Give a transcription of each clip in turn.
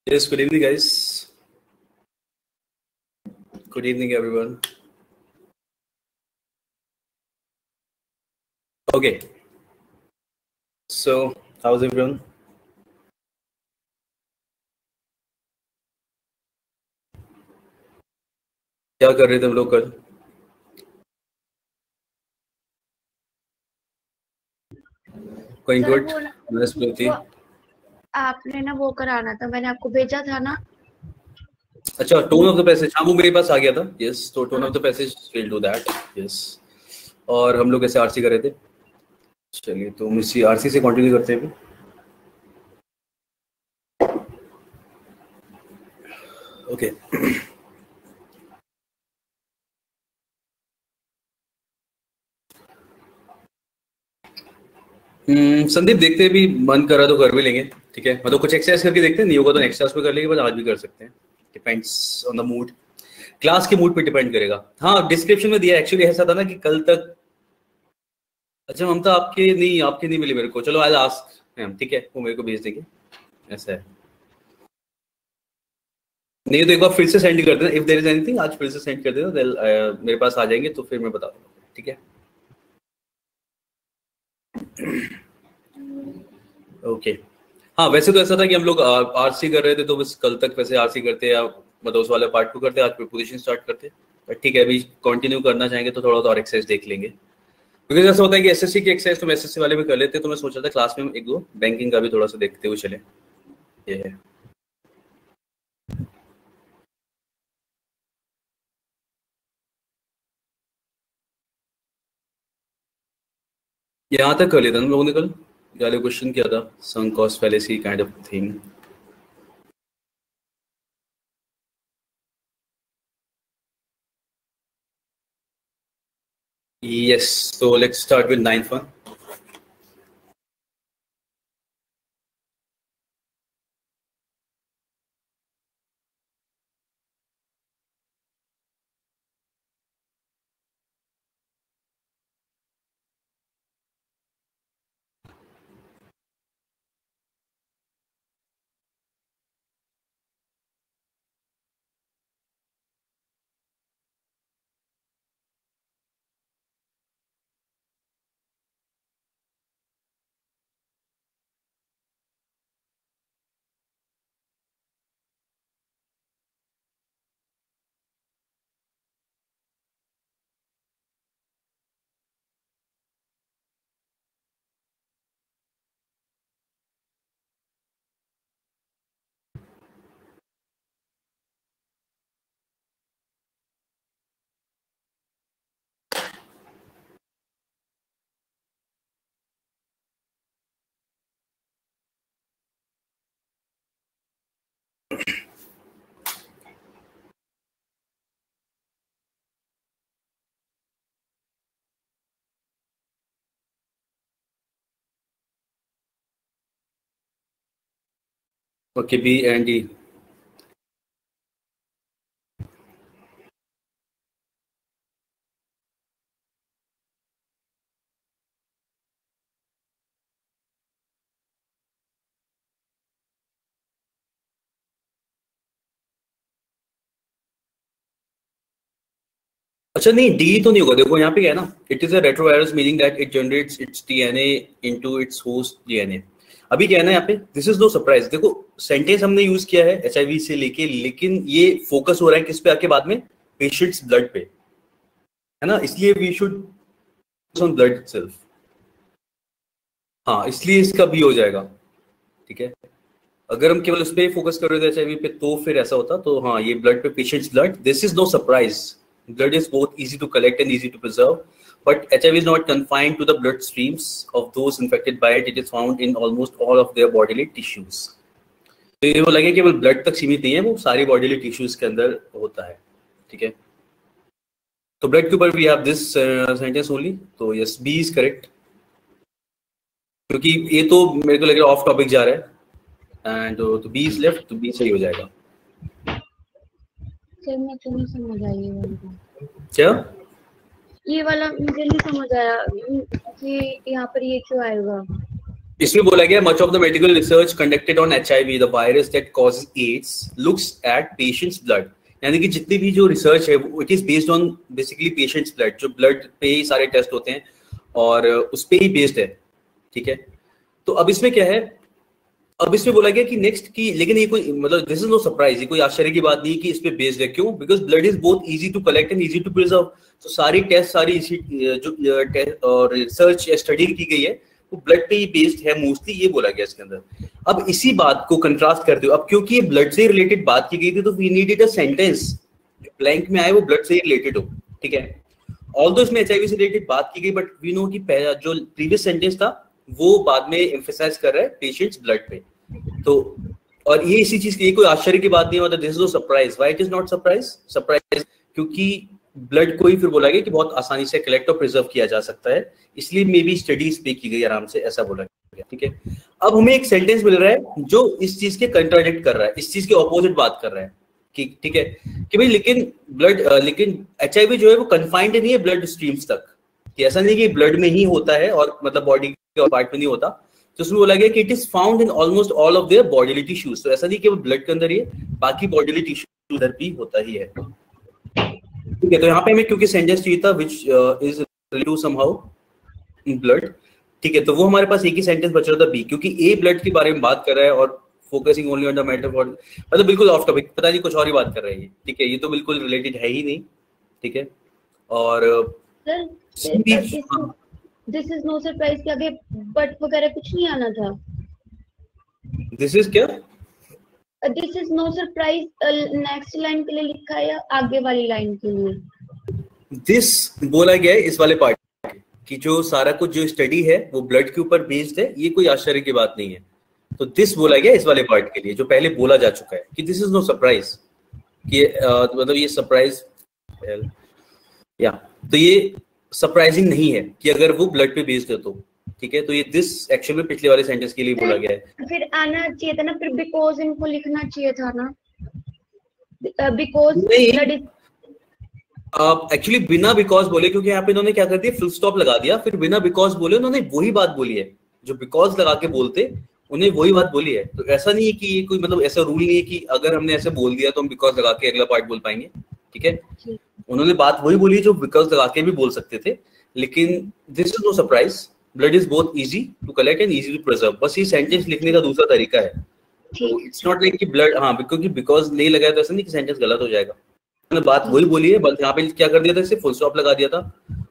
Yes, good evening, guys. Good evening, everyone. Okay. So, how's everyone? क्या कर रहे थे हम लोग कल? Going sir good. वो Nice, Priti. आपने ना वो कराना था, मैंने आपको भेजा था ना। अच्छा, tone of the passage. हाँ, वो मेरे पास आ गया था. Yes, तो tone of the passage we'll do that. Yes. और हम लोग ऐसे आरसी कर रहे थे. चलिए, तो हम इसी आरसी से कंटिन्यू करते हैं. Okay. संदीप देखते हैं भी मन करा तो कर भी लेंगे. ठीक है, मतलब कुछ एक्सरसाइज करके देखते हैं. नहीं होगा तो नेक्स्ट क्लास में कर लेंगे, बट आज भी कर सकते हैं. Depends on the mood. Class के मूड पे डिपेंड करेगा. हाँ, डिस्क्रिप्शन में दिया. एक्चुअली ऐसा था ना कि कल तक. अच्छा ममता, आपके नहीं मिली मेरे को. चलो आज आस्क मैम. ठीक है, वो मेरे को भेज देंगे. ऐसा है. नहीं तो एक बार फिर से सेंड कर देना. इफ देयर इज एनीथिंग आज फिर से सेंड कर देना. मेरे पास आ जाएंगे तो फिर मैं बता दूंगा. ठीक है. ओके. हाँ, वैसे तो ऐसा था कि हम लोग आरसी कर रहे थे, तो बस कल तक वैसे आरसी करते या मतलब उस वाले पार्ट को करते. आज प्रीपोजिशन स्टार्ट करते. बट ठीक है, अभी कंटिन्यू करना चाहेंगे तो थोड़ा और एक्सरसाइज देख लेंगे. क्योंकि ऐसा होता है कि एसएससी की एक्सरसाइज तो एसएससी वाले में कर लेते. तो मैं सोचा था क्लास में एक दो बैंकिंग का भी थोड़ा सा देखते हुए चले. ये है. यहाँ तक कर लिया था हम लोगों ने कल. वाले क्वेश्चन किया था sunk cost fallacy kind of thing. Yes, so let's start with ninth one. Okay, B and D. अच्छा नहीं, डी तो नहीं होगा. देखो यहाँ पे क्या है ना, it is a retrovirus meaning that it generates it's DNA into its host DNA. अभी क्या है ना यहाँ पे, दिस इज नो सरप्राइज. देखो सेंटेंस हमने यूज किया है एचआईवी से लेके, लेकिन ये फोकस हो रहा है किस पे आके बाद में, पेशेंट्स ब्लड पे, है ना. इसलिए we should on blood itself. हाँ, इसलिए इसका भी हो जाएगा. ठीक है, अगर हम केवल उस पे फोकस कर रहे थे एचआईवी पे तो फिर ऐसा होता. तो हाँ, ये ब्लड पे patients blood, this is no surprise. Blood is both easy to collect and easy to preserve, but HIV is not confined to the blood streams of those infected by it. It is found in almost all of their bodily tissues. तो ये वो लगे केवल blood तक सीमित नहीं है, वो सारी बॉडीली टिश्यूज के अंदर होता है. ठीक है, तो ब्लड के ऊपर we have this sentence only. तो यस, बी इज करेक्ट. क्योंकि ये तो मेरे को लग रहा है ऑफ टॉपिक जा रहा है. एंड तो बी इज लेफ्ट, तो बी सही हो जाएगा. सर मैं तो नहीं समझ आई ये वाला. क्या ये वाला मुझे नहीं समझ आया कि यहाँ पर ये क्यों आएगा. इसमें बोला गया much of the medical research conducted on HIV, the virus that causes AIDS, looks at patients blood. यानी कि जितनी भी जो रिसर्च है it is based on basically patients blood, जो ब्लड पे ही सारे टेस्ट होते हैं और उस पे ही बेस्ड है। ठीक है, तो अब इसमें क्या है, अब इसमें बोला गया कि नेक्स्ट की, लेकिन ये कोई मतलब दिस इज नो सरप्राइज, ये कोई आश्चर्य की बात नहीं कि इस पे बेस्ड है। क्यों? Because blood is both easy to collect and easy to preserve. तो सारी टेस्ट, सारी जो टेस्ट और रिसर्च या स्टडी की गई है वो ब्लड पे ही बेस्ड है मोस्टली, ये बोला गया इसके अंदर। अब इसी बात को कंट्रास्ट करते हो, अब क्योंकि ये ब्लड से रिलेटेड बात की गई थी तो वी नीडेड अ सेंटेंस जो ब्लैंक में आए वो ब्लड से रिलेटेड हो। ठीक है, ऑल्दो इसमें HIV से रिलेटेड बात की गई, बट वी नो कि पहला जो प्रीवियस सेंटेंस था वो बाद में एम्फेसाइज कर रहा है पेशेंट्स ब्लड पे। तो और ये इसी चीज की, ये कोई आश्चर्य की बात नहीं है, मतलब this is no surprise. Why it is not surprise? क्योंकि ब्लड को ही फिर बोला गया कि बहुत आसानी से कलेक्ट और प्रिजर्व किया जा सकता है, इसलिए मे बी स्टडीज पे की गई आराम से, ऐसा बोला गया। ठीक है, अब हमें एक सेंटेंस मिल रहा है जो इस चीज के कंट्राडिक्ट कर रहा है, इस चीज के ऑपोजिट बात कर रहा है कि ठीक है कि भाई लेकिन HIV जो है वो कन्फाइंड नहीं है ब्लड स्ट्रीम्स तक, कि ऐसा नहीं कि ब्लड में ही होता है और मतलब बॉडी के पार्ट में नहीं होता। तो उसमें बोला गया कि it is found in almost all of their bodily tissues. तो ऐसा नहीं कि वो ब्लड के अंदर ही है, बाकी बॉडीली टिश्यू अंदर भी होता ही है। ठीक है, तो यहाँ पे हमें क्योंकि सेंटेंस चाहिए था which is related to somehow in blood. ठीक है, तो वो हमारे पास एक ही सेंटेंस बच रहा था बी, क्योंकि ए ब्लड के बारे में बात कर रहा है और focusing only on the matter for, मतलब बिल्कुल ऑफ टॉपिक, पता नहीं कुछ और ही बात कर रहे हैं। ठीक है, ये तो बिल्कुल रिलेटेड है ही नहीं। ठीक है, और दिस इज नो सरप्राइज के आगे बट वगैरह कुछ नहीं आना था। दिस इज क्या? This is no surprise next line के लिए लिखा है या आगे वाली लाइन के लिए? दिस बोला गया है इस वाले पार्ट कि जो सारा कुछ जो स्टडी है वो ब्लड के ऊपर बेस्ड है, ये कोई आश्चर्य की बात नहीं है। तो दिस बोला गया इस वाले पार्ट के लिए जो पहले बोला जा चुका है कि दिस इज नो सरप्राइज, कि मतलब ये सरप्राइज या तो ये सरप्राइजिंग नहीं है कि अगर वो ब्लड पे बेस्ड है तो। ठीक है, तो ये दिस एक्चुअल में पिछले वाले सेंटेंस के लिए बोला गया है। फिर आना चाहिए था ना, फिर बिकॉज इनको लिखना चाहिए था ना, बिकॉज ब्लड इज एक्चुअली बिना बिकॉज बोले, क्योंकि यहाँ पे इन्होंने क्या कर दिया, फुल स्टॉप लगा दिया, फिर बिना बिकॉज बोले उन्होंने वही बात बोली है जो बिकॉज लगा के बोलते, उन्हें वही बात बोली है। तो ऐसा नहीं है कि ये कोई मतलब ऐसा रूल नहीं है कि अगर हमने ऐसे बोल दिया तो हम बिकॉज लगा के अगला पार्ट बोल पाएंगे। ठीक है, उन्होंने बात वही बोली जो बिकॉज लगा के भी बोल सकते थे। लेकिन this is no surprise, blood is both easy to collect and easy to preserve. बस ये सेंटेंस लिखने का दूसरा तरीका है। तो इट्स नॉट लाइक कि ब्लड, हाँ क्योंकि बिकॉज नहीं लगाया तो ऐसा नहीं कि सेंटेंस गलत हो जाएगा। उन्होंने बात वही बोली है, बस यहाँ पे क्या कर दिया था, इसे फुल स्टॉप लगा दिया था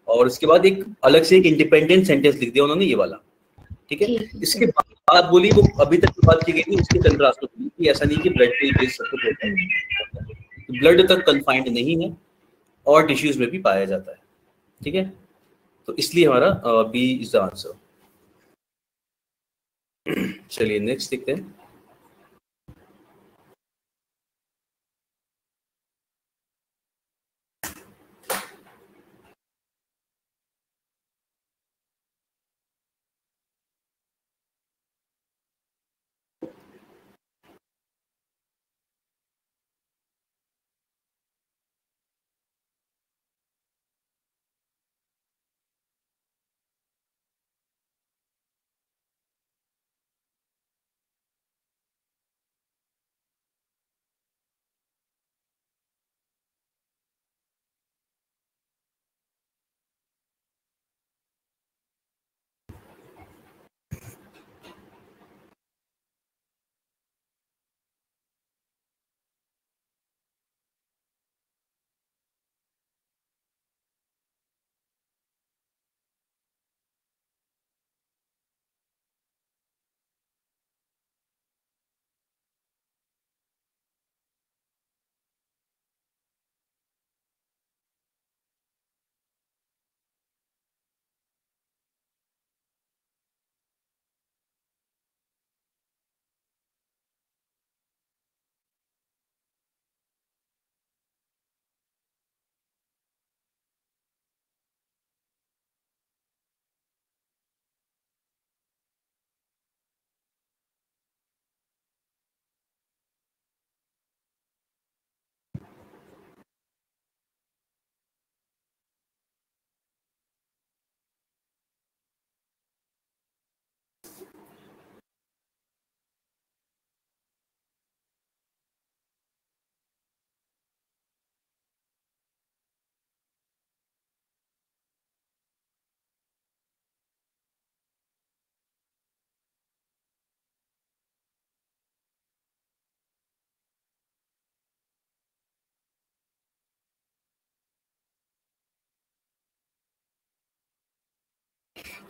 और उसके बाद एक अलग से एक इंडिपेंडेंट सेंटेंस लिख दिया उन्होंने, ये वाला। ठीक है, इसके बाद बोली वो अभी तक जो बात की गई थी उसके कंट्रास्ट में कि ऐसा नहीं कि ब्लड पे बेस सब कुछ होता है, ब्लड तक कन्फाइंड नहीं है और टिश्यूज में भी पाया जाता है। ठीक है, तो इसलिए हमारा बी इज द आंसर। चलिए नेक्स्ट देखते हैं।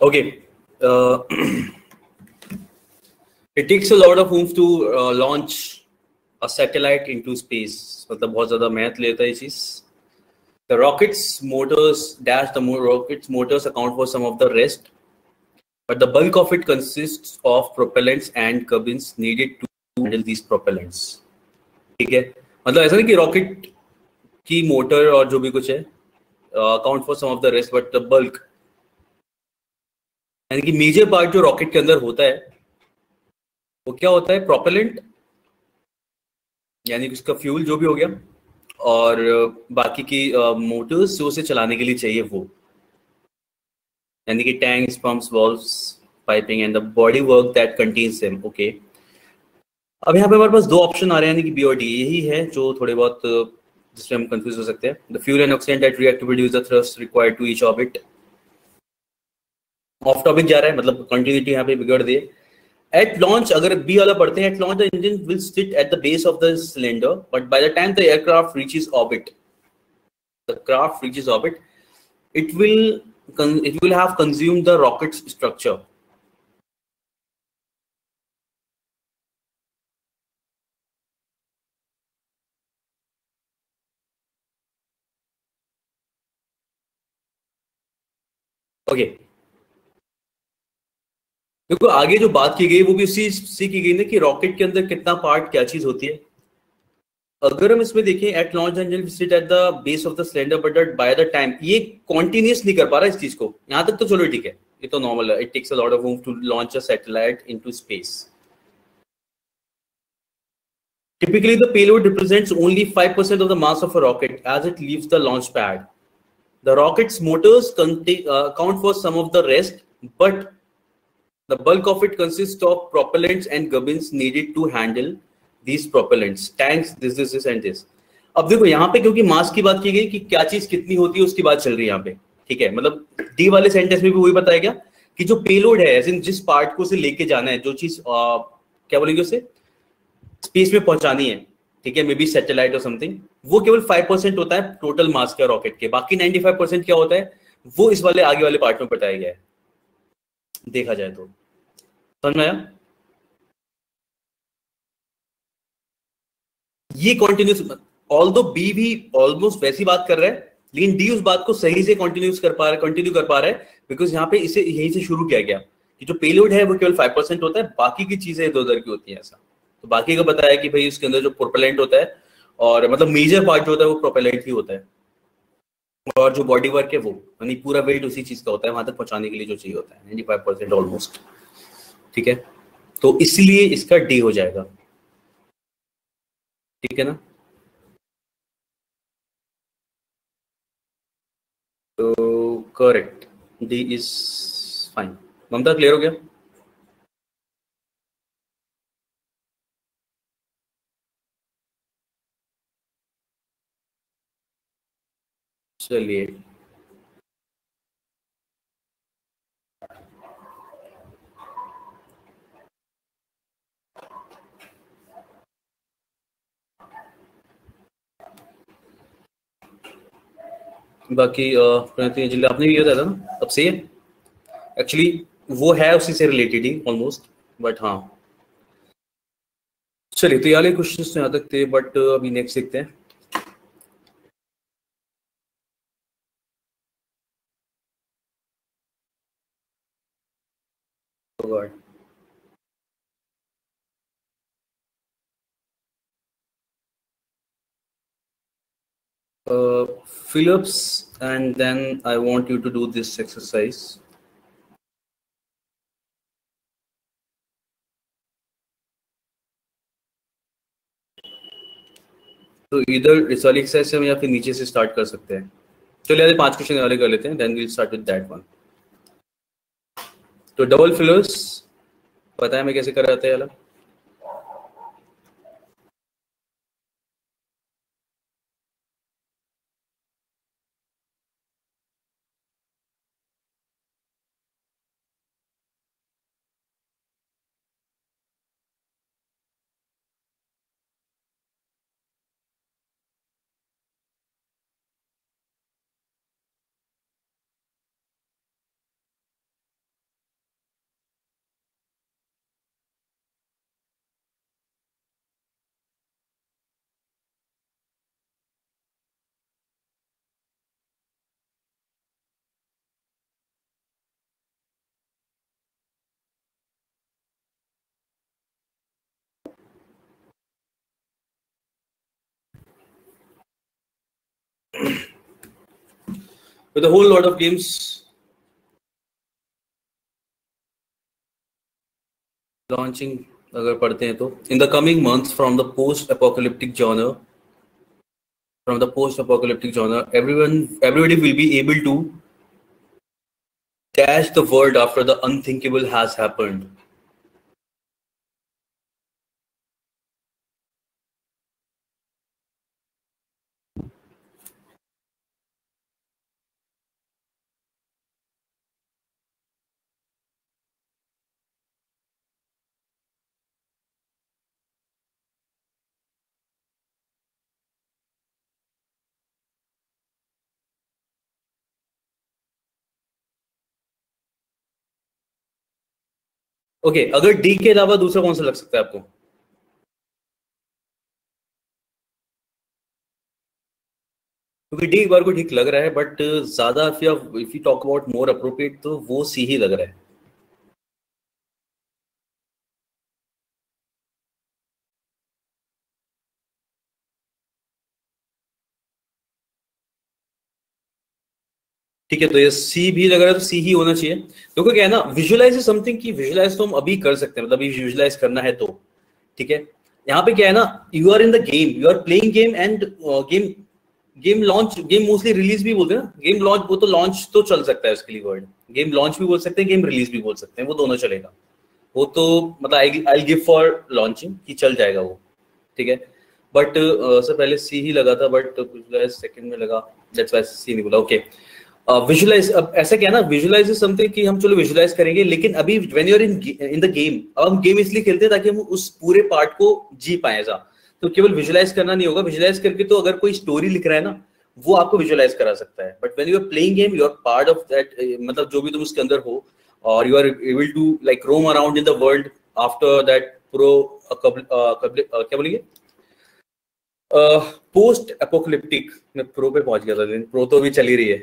Okay. It takes a lot of oomph to launch a satellite into space. मतलब बहुत ज़्यादा मेहनत लेता है ये चीज़. The rocket's motors rocket's motors account for some of the rest, but the bulk of it consists of propellants and turbines needed to handle these propellants. ठीक है, मतलब ऐसा नहीं कि रॉकेट की मोटर और जो भी कुछ है account for some of the rest, but the bulk यानी कि मेजर पार्ट जो रॉकेट के अंदर होता है वो क्या होता है? प्रोपेलेंट, यानी कि उसका फ्यूल जो भी हो गया, और बाकी की मोटर्स जो उसे चलाने के लिए चाहिए वो, यानी कि tanks, pumps, valves, piping and the body work that contains them. Okay, अब यहाँ पे हमारे पास दो ऑप्शन आ रहे हैं, यानी कि बी और डी. यही है जो थोड़े बहुत जिसमें हम कंफ्यूज हो सकते हैं. The fuel and oxygen that react to produce the thrust required to each orbit. Off topic जा रहा है, मतलब कंटिन्यूटी यहाँ पे बिगड़ दे. At launch, अगर B वाला पढ़ते हैं, at launch the engine will sit at the base of the cylinder, but by the time the aircraft reaches orbit, it will have consumed the rocket's structure. Okay. देखो आगे जो बात की गई वो भी उसी से की गई ना कि रॉकेट के अंदर कितना पार्ट क्या चीज होती है. अगर हम इसमें देखें, at launch engine sit at the base of the cylinder but by the time, ये कॉन्टिन्यूस नहीं कर पा रहा इस चीज को. यहां तक तो चलो ठीक है, ये तो नॉर्मल है. It takes a lot of move to launch a satellite into space. Typically, the payload represents only 5% of the mass of a rocket as it leaves the launch pad. The rocket's motors account for some of the rest, but the bulk of it consists of propellants and gubbins needed to handle these propellants. Tanks, this, and this. अब देखो यहाँ पे क्योंकि मास की बात की गई कि क्या चीज कितनी होती है उसकी बात चल रही है यहाँ पे. ठीक है, मतलब डी वाले सेंटेंस में भी वही बताया गया कि जो पेलोड है, ऐसे जिस पार्ट को उसे लेके जाना है, जो चीज क्या बोलेंगे उसे स्पेस में पहुंचानी है, ठीक है, मे बी सैटेलाइट और समथिंग, वो केवल 5% होता है टोटल मास का रॉकेट के. बाकी 95% क्या होता है वो इस वाले आगे वाले पार्ट में बताया गया है, देखा जाए तो. समझ में आया? ये कॉन्टिन्यूस, ऑल्दो बी भी ऑलमोस्ट वैसी बात कर रहा है, लेकिन डी उस बात को सही से कंटिन्यू कर पा रहा है, बिकॉज यहाँ पे इसे यहीं से शुरू किया गया कि जो पेलोड है वो केवल 5% होता है, बाकी की चीजें इधर उधर की होती है. ऐसा तो बाकी का बताया कि भाई उसके अंदर जो प्रोपेलेंट होता है, और मतलब मेजर पार्ट जो होता है वो प्रोपेलेंट ही होता है, और जो बॉडी वर्क है वो यानी पूरा वेट उसी चीज का होता है वहां तक पहुंचाने के लिए जो चाहिए होता है, 95% ऑलमोस्ट. ठीक है, तो इसलिए इसका डी हो जाएगा. ठीक है ना? तो correct, D is fine. Mamata clear हो गया? चलिए, बाकी प्रणति जिले आपने भी किया था ना, अब सही है. एक्चुअली वो है उसी से रिलेटेड ही ऑलमोस्ट, बट हाँ. चलिए, तो ये वाले क्वेश्चन तो यहाँ तक थे, बट अभी नेक्स्ट देखते हैं. Phillips, and then I want you to do this exercise. तो इधर इस वाली एक्सरसाइज से हम या फिर नीचे से स्टार्ट कर सकते हैं. चलिए आगे 5 क्वेश्चन वाले कर लेते हैं, then we'll start with that one. तो डबल फिलर्स पता है मैं कैसे कर रहा था वाला. with a whole lot of games launching, अगर पढ़ते हैं तो in the coming months from the post-apocalyptic genre, everybody will be able to dash the world after the unthinkable has happened. Okay, अगर डी के अलावा दूसरा कौन सा लग सकता है आपको? क्योंकि डी एक बार को ठीक लग रहा है, बट ज्यादा if you talk about more appropriate तो वो सी ही लग रहा है। ठीक है, तो ये सी भी लग रहा है, तो सी ही होना चाहिए। क्योंकि क्या है ना, विजुअलाइज इज समथिंग की विजुअलाइज तो हम अभी कर सकते हैं, मतलब अभी विजुअलाइज करना है तो ठीक है। यहाँ पे क्या है ना, you are in the game, you are playing game and game launch, game mostly release भी बोलते हैं ना, गेम लॉन्च, वो तो लॉन्च तो चल सकता है उसके लिए वर्ड, गेम लॉन्च भी बोल सकते हैं, गेम रिलीज भी बोल सकते हैं, वो दोनों चलेगा। वो तो मतलब आई गिव फॉर लॉन्चिंग कि चल जाएगा वो, ठीक है। बट सर पहले सी ही लगा था, बट सेकंड में लगा, दैट्स व्हाई सी नहीं बोला। ओके, विजुअलाइज, अब ऐसा क्या है ना, विजुअलाइज इज समथिंग कि हम चलो विजुअलाइज करेंगे, लेकिन अभी when you are in the game, अब हम गेम इसलिए खेलते हैं ताकि हम उस पूरे पार्ट को जी पाए ऐसा, तो केवल विजुअलाइज करना नहीं होगा। विजुअलाइज करके तो अगर कोई स्टोरी लिख रहा है ना, वो आपको विजुअलाइज करा सकता है, but when you are playing game, you are part of that, मतलब जो भी तुम उसके अंदर हो, और you are able to like roam around in the world after that क्या बोलेंगे, पोस्ट एपोकलिप्टिक, मैं प्रो पे पहुंच गया था, लेकिन प्रो तो भी चली रही है,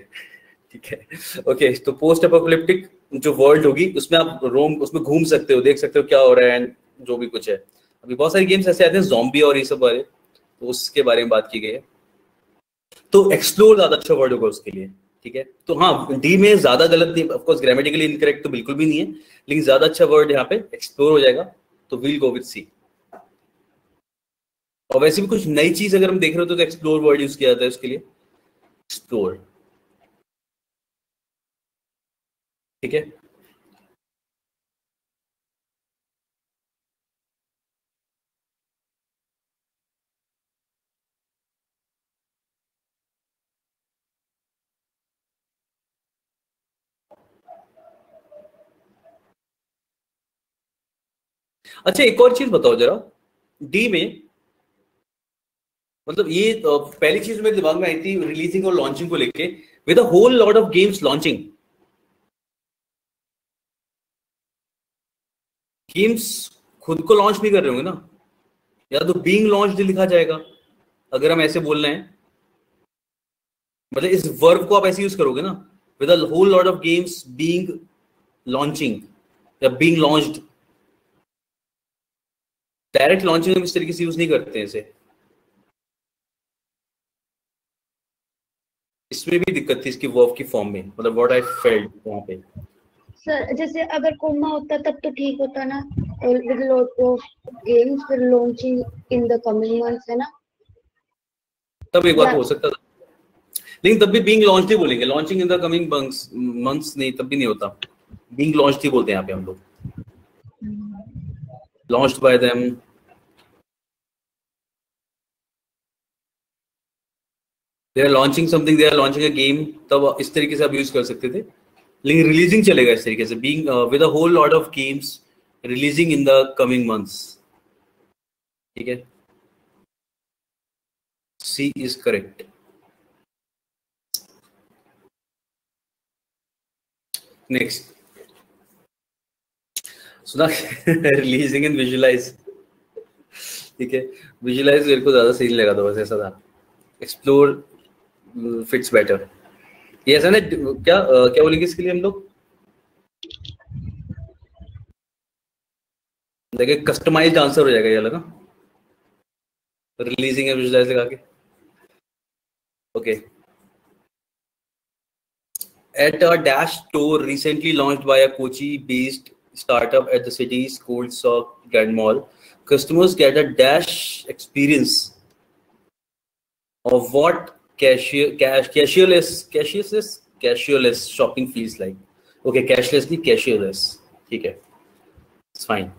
ठीक है। ओके, तो पोस्ट एपोकलिप्टिक जो वर्ल्ड होगी उसमें आप रोम, उसमें घूम सकते हो, देख सकते हो क्या हो रहा है, जो भी कुछ है। अभी बहुत सारे गेम्स ऐसे आते हैं ज़ॉम्बी और ये सब वाले, तो उसके बारे में बात की गई है। तो एक्सप्लोर ज्यादा अच्छा वर्ड होगा उसके लिए, ठीक है। तो हाँ, डी में ज्यादा गलत नहीं, ऑफ कोर्स ग्रामेटिकली इनकरेक्ट तो बिल्कुल भी नहीं है, लेकिन ज्यादा अच्छा वर्ड यहाँ पे एक्सप्लोर हो जाएगा, तो वील गो विद सी। और वैसे भी कुछ नई चीज अगर हम देख रहे हो तो एक्सप्लोर वर्ड यूज किया जाता है उसके लिए, एक्सप्लोर, ठीक है। अच्छा, एक और चीज बताओ जरा, डी में मतलब ये पहली चीज मेरे दिमाग में आई थी रिलीजिंग और लॉन्चिंग को लेके, with a whole lot of games launching, games खुद को लॉन्च नहीं कर रहे होंगे ना, या तो बीइंग लॉन्च्ड लिखा जाएगा अगर हम ऐसे बोल रहे हैं, मतलब इस वर्ब को आप ऐसे यूज करोगे ना, with a whole lot of games being launching or being launched. Direct launching हम इस तरीके से यूज नहीं करते हैं इसे, इसमें भी दिक्कत थी इसकी वर्ब की फॉर्म में, मतलब व्हाट आई फेल्ट वहां पे। सर जैसे अगर कोमा होता तब तो ठीक होता ना, विद लॉट ऑफ गेम्स फिर launching in the coming months, है ना। तब एक बार या तो हो सकता था, लेकिन तब भी बीइंग लॉन्च्ड ही बोलेंगे, launching in the coming months नहीं, तब भी नहीं होता, बीइंग लॉन्च्ड ही बोलते हैं यहाँ पे हम लोग, launched by them. They are launching something, they are launching a game, तब इस तरीके से आप यूज कर सकते थे, लेकिन रिलीजिंग चलेगा इस तरीके से, being with a whole lot of games releasing in the coming months, ठीक है। C is correct. नेक्स्ट सुना, रिलीजिंग एंड विजुअलाइज, ठीक है। विजुअलाइज मेरे को ज्यादा सही लगा था, बस ऐसा था, एक्सप्लोर फिट्स बेटर। ये ऐसा ना, क्या क्या बोलेंगे इसके लिए हम लोग, देखिए कस्टमाइज्ड आंसर हो जाएगा ये लगा, रिलीजिंग एंड विजुअलाइज लगा के। Okay, At a Dash store recently launched by a Kochi-based startup at the city's Cold Sock Grand Mall, customers get a Dash experience of what cashierless shopping feels like. Okay, cashless नहीं cashierless. ठीक है, it's fine.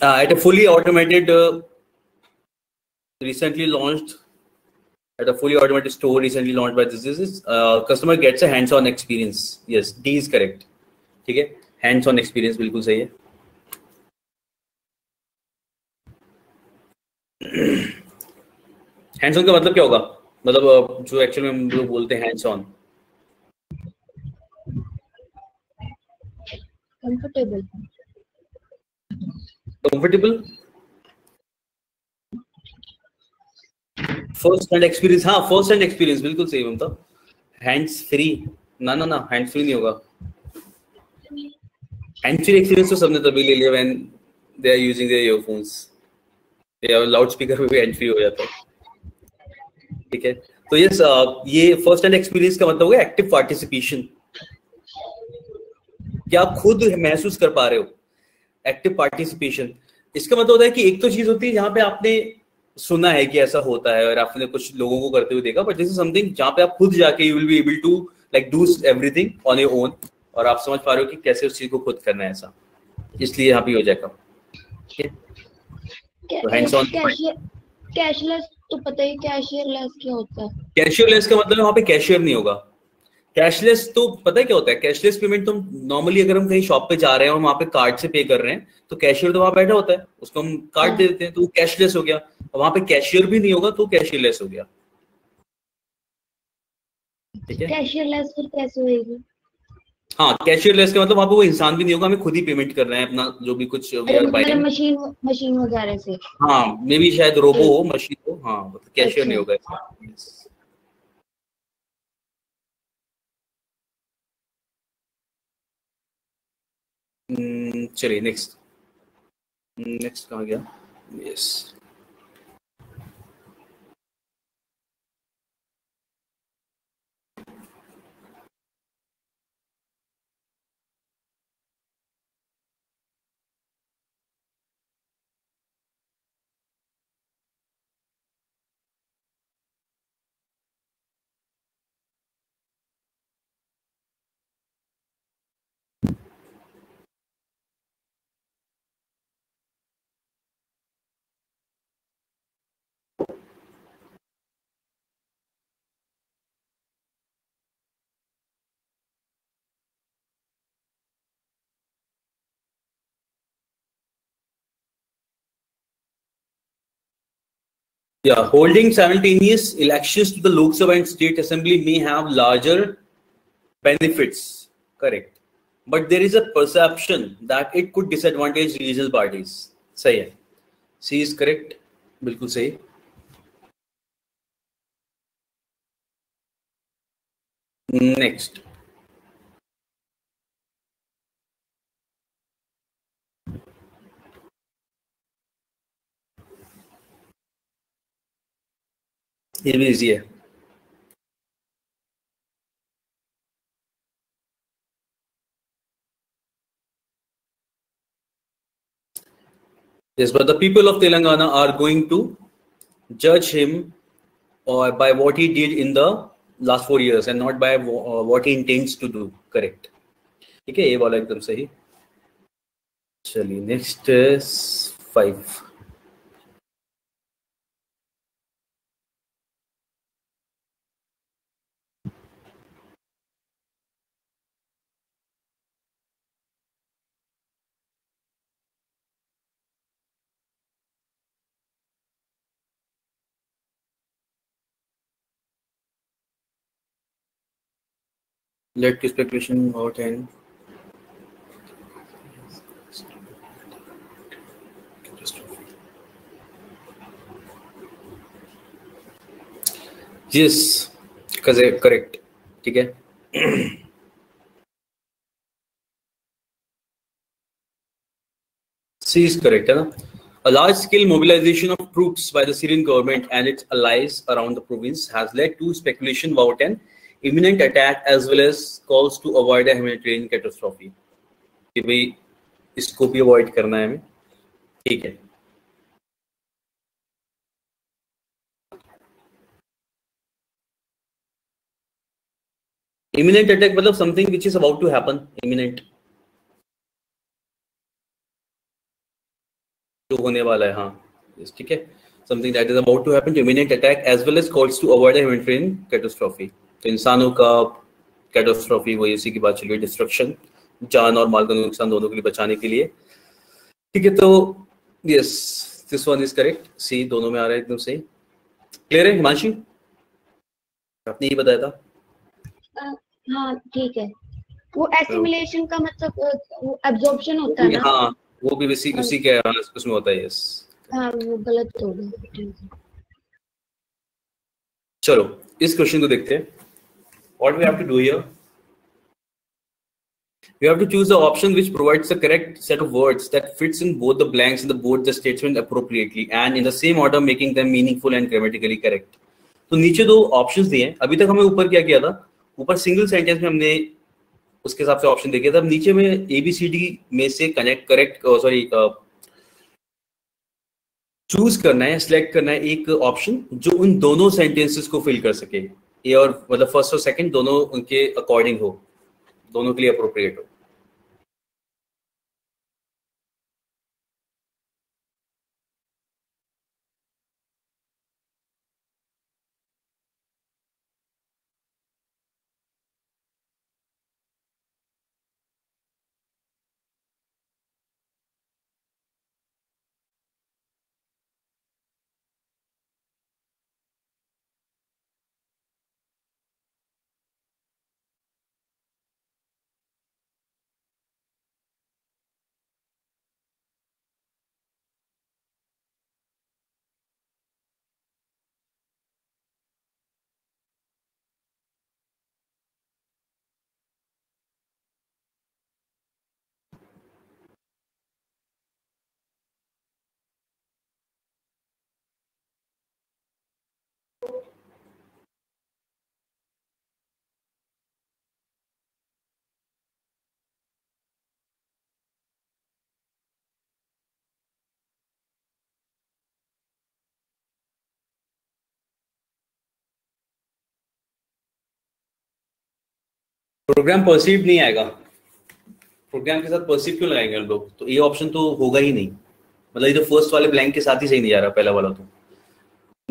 At a fully automated recently launched at a fully automated store recently launched by this customer gets a hands-on experience. Yes, D is correct. ठीक है, hands-on experience बिल्कुल सही है. Hands on का मतलब क्या होगा? मतलब जो एक्चुअल में हम लोग बोलते हैं hands on. Comfortable. First hand experience. हाँ, फर्स्ट हैंड एक्सपीरियंस बिल्कुल सही. मतलब हैंड्स फ्री ना हैंड्स फ्री नहीं होगा. हैंड्स फ्री एक्सपीरियंस तो सबने तभी ले लिया when they are using their earphones या लाउड स्पीकर में भी हैंड फ्री हो जाता है. ठीक है, तो यस, ये फर्स्ट हैंड एक्सपीरियंस का मतलब होगा एक्टिव पार्टिसिपेशन. क्या आप खुद महसूस कर पा रहे हो? एक्टिव पार्टिसिपेशन इसका मतलब होता है कि एक तो चीज होती है जहां पे आपने सुना है कि ऐसा होता है और आपने कुछ लोगों को करते हुए देखा, बट दिस इज समथिंग जहां पे आप खुद जाके you will be able to like do everything on your own, और आप समझ पा रहे हो कि कैसे उस चीज को खुद करना है. ऐसा इसलिए यहाँ पे हो जाएगा. तो हैंड्स ऑन. कैशलेस तो पता ही, कैशियरलेस क्या होता है? कैशियरलेस का मतलब वहां पे कैशियर नहीं होगा. कैशलेस तो पता है क्या होता है? कैशलेस पेमेंट तो नॉर्मली अगर हम कहीं शॉप पे जा रहे हैं और वहां पे कार्ड से पे कर रहे हैं तो कैशियर तो वहां बैठा होता है, उसको हम कार्ड दे देते हैं, तो वो कैशलेस हो गया. वहां पे कैशियर भी नहीं होगा तो कैशियरलेस हो गया. ठीक है, कैशियरलेस फिर कैसे होएगी? हाँ, कैशियरलेस का मतलब वहां पे वो इंसान भी नहीं होगा, हमें खुद ही पेमेंट कर रहे हैं अपना जो भी कुछ मशीन वगैरह से. हाँ, मे बी शायद रोबो हो, मशीन हो. हाँ, मतलब कैशियर नहीं होगा. चलिए नेक्स्ट कहाँ गया? Yes, yeah, holding simultaneous elections to the Lok Sabha and State Assembly may have larger benefits. Correct. But there is a perception that it could disadvantage regional parties. सही है. C is correct. बिल्कुल सही. Next. ये भी easy है. Yes, but the people of Telangana are going to judge him or by what he did in the last 4 years and not by what he intends to do. Correct. ठीक है, ये वाला एकदम सही. चलिए next 5. Let speculation about and yes, correct. ठीक है. C is correct है ना. A large-scale mobilization of troops by the Syrian government and its allies around the province has led to speculation about an imminent attack as well as calls to avoid a humanitarian catastrophe, कि भाई इसको भी avoid करना है हमें, ठीक है। Imminent attack मतलब something which is about to happen, imminent जो होने वाला है, हाँ, ठीक है, something that is about to happen, imminent attack as well as calls to avoid a humanitarian catastrophe. तो इंसानों का कैटास्ट्रोफी, वही इसी की बात चल रही है, डिस्ट्रक्शन, जान और माल का नुकसान दोनों के लिए बचाने के लिए, ठीक है। तो yes, this one is correct, C दोनों में आ रहा है, एकदम सही। क्लियर है हिमांशी, आपने ये बताया था? हाँ ठीक है। वो एसिमिलेशन का मतलब एब्जॉर्प्शन होता है ना? हाँ, वो भी उसी के उसमें होता है, यस। हाँ, वो गलत हो गया। चलो इस क्वेश्चन को देखते हैं। What we have to do here, you have to choose the option which provides the correct set of words that fits in both the blanks in the both the statement appropriately and in the same order, making them meaningful and grammatically correct. तो नीचे दो options दिए हैं। अभी तक हमें ऊपर क्या किया था, ऊपर सिंगल सेंटेंस में हमने उसके हिसाब से ऑप्शन देखे थे। अब नीचे में ABCD में से करेक्ट चूज करना है, सिलेक्ट करना है एक ऑप्शन जो उन दोनों सेंटेंसेस को फिल कर सके, ए और मतलब फर्स्ट और सेकंड दोनों उनके अकॉर्डिंग हो, दोनों के लिए अप्रोप्रिएट हो। प्रोग्राम परसीव नहीं आएगा, प्रोग्राम के साथ परसीव क्यों लगाएंगे हम लोग, तो ये ऑप्शन तो होगा ही नहीं, मतलब ये तो फर्स्ट वाले ब्लैंक के साथ ही सही नहीं जा रहा, पहला वाला। तो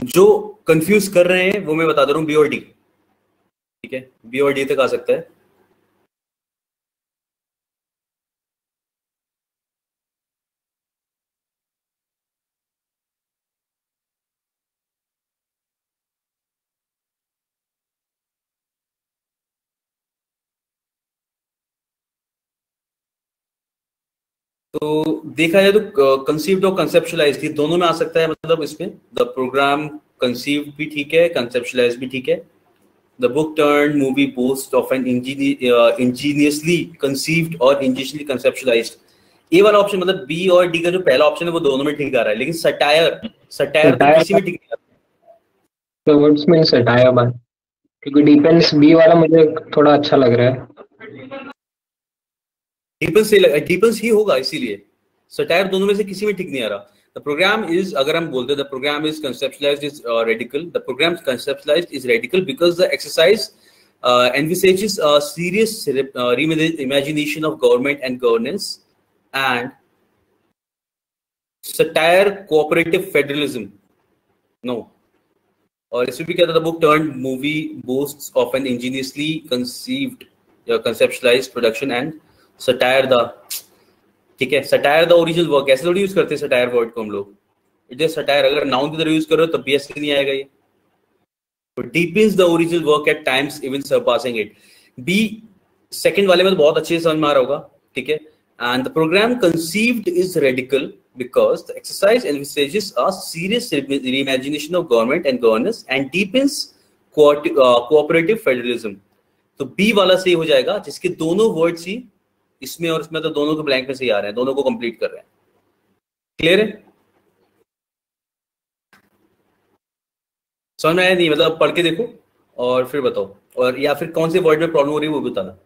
जो कंफ्यूज कर रहे हैं वो मैं बता दे रहा हूँ, बी और डी, ठीक है, बी और डी तक आ सकता है। तो देखा जाए तो कंसीव्ड और कंसेप्शुलाइज्ड ये दोनों में आ सकता है, मतलब इसमें द प्रोग्राम कंसीव्ड भी ठीक है, कंसेप्शुलाइज्ड भी ठीक है। The book turn movie boast of an ingeniously conceived और इंजीनियसली कंसेप्शुलाइज्ड, ये वाला ऑप्शन मतलब बी और डी का जो पहला ऑप्शन है वो दोनों में ठीक आ रहा है, लेकिन सटायर तो किसी में ठीक नहीं आ रहा। तो वर्ड्स में सटायर बात, क्योंकि डिपेंड्स बी वाला मुझे थोड़ा अच्छा लग रहा है। डिपेंस ही होगा, इसीलिए सटायर दोनों में से किसी में ठीक नहीं आ रहा। द प्रोग्राम इज, अगर हम बोलते हैं the program is conceptualised is radical, the program conceptualised is radical because the exercise envisages a serious imagination of government and governance and satire cooperative federalism. No. और इसमें भी क्या था, book turn movie boasts of an ingeniously conceived conceptualized production and satire the, ठीक है, satire the original work, ऐसे थोड़ी use करते हैं सटायर वर्ड को हम लोग, इट इज सटायर, अगर नाउन की तरह यूज करो तब भी ऐसे नहीं आएगा ये। तो depends the original work at times even surpassing it, B second वाले में तो बहुत अच्छे से समझ में आ रहा होगा, ठीक है। And the program conceived is radical because the exercise envisages a serious reimagination of government and governance and deepens cooperative federalism। तो बी वाला सही हो जाएगा, जिसके दोनों वर्ड्स ही इसमें और इसमें तो दोनों के ब्लैंक में से ही आ रहे हैं, दोनों को कंप्लीट कर रहे हैं। क्लियर है, समझ में आया नहीं, मतलब पढ़ के देखो और फिर बताओ और या फिर कौन से वर्ड में प्रॉब्लम हो रही है वो भी बताना।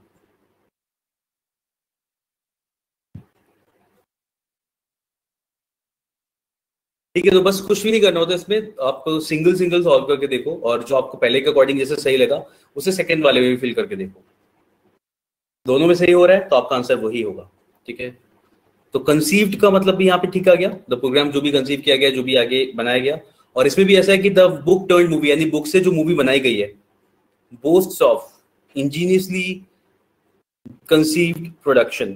ठीक है, तो बस कुछ भी नहीं करना होता इसमें, आपको सिंगल सिंगल सॉल्व करके देखो, और जो आपको पहले के अकॉर्डिंग जैसे सही लगा उसे सेकंड वाले में भी फिल करके देखो। दोनों में सही हो रहा है तो आपका आंसर वही होगा। ठीक है, तो कंसीव्ड का मतलब भी यहाँ पे ठीक आ गया, द प्रोग्राम जो भी कंसीव किया गया, जो भी आगे बनाया गया। और इसमें भी ऐसा है कि द बुक टर्न्ड मूवी, यानी बुक से जो मूवी बनाई गई है, बोस्ट्स ऑफ इंजीनियसली कंसीव्ड प्रोडक्शन।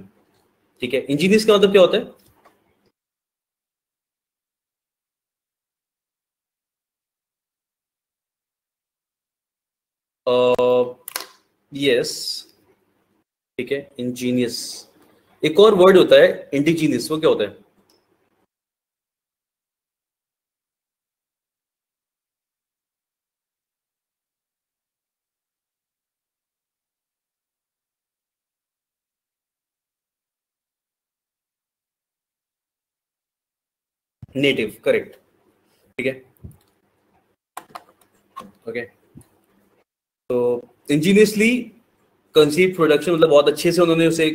ठीक है, इंजीनियस का मतलब क्या होता है? यस, ठीक है, इंजीनियस। एक और वर्ड होता है इंडिजीनियस, वो क्या होता है? Native, correct. ठीक है, ओके। तो इंजीनियसली कंसीव प्रोडक्शन मतलब बहुत अच्छे से उन्होंने उसे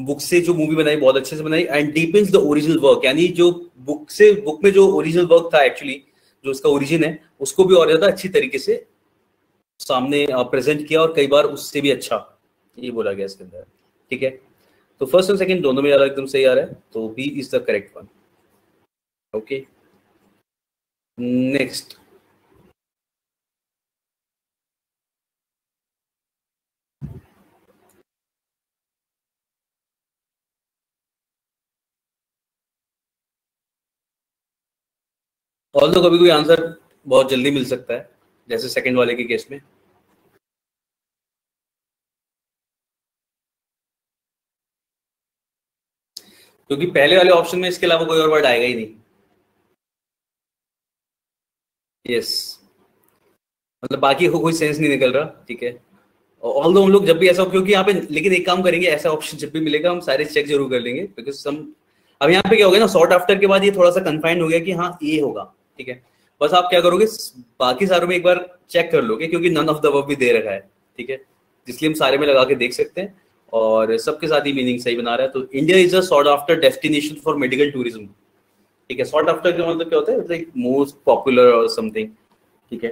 बुक से जो मूवी बनाई बहुत अच्छे से बनाई, and deepens the original work, यानी जो बुक में जो ओरिजिनल वर्क था एक्चुअली, जो उसका ओरिजिन है, उसको भी और ज्यादा अच्छी तरीके से सामने प्रेजेंट किया, और कई बार उससे भी अच्छा, ये बोला गया इसके अंदर। ठीक है, तो फर्स्ट और सेकंड दोनों में एकदम सही आ रहा है, तो B is the correct one. Okay, next. Although कभी कोई आंसर बहुत जल्दी मिल सकता है, जैसे सेकंड वाले के केस में। क्योंकि पहले वाले ऑप्शन में इसके अलावा कोई और वर्ड आएगा ही नहीं। यस, मतलब बाकी को कोई सेंस नहीं निकल रहा। ठीक है, ऑल दो हम लोग जब भी ऐसा, क्योंकि यहाँ पे, लेकिन एक काम करेंगे, ऐसा ऑप्शन जब भी मिलेगा हम सारे चेक जरूर कर लेंगे, बिकॉज हम अब यहाँ पे क्या हो गया ना, सॉर्ट आफ्टर के बाद ये थोड़ा सा कंफाइंड हो गया कि हाँ ये होगा। ठीक है, बस आप क्या करोगे, बाकी सारों में एक बार चेक कर लोगे, क्योंकि नन ऑफ द वर्ब भी दे रखा है। ठीक है, इसलिए हम सारे में लगा के देख सकते हैं, और सबके साथ ही मीनिंग सही बना रहा है। तो India is a sort after destination for medical tourism. ठीक है, सॉर्ट आफ्टर का मतलब क्या होता है, लाइक मोस्ट पॉपुलर और समथिंग। ठीक है,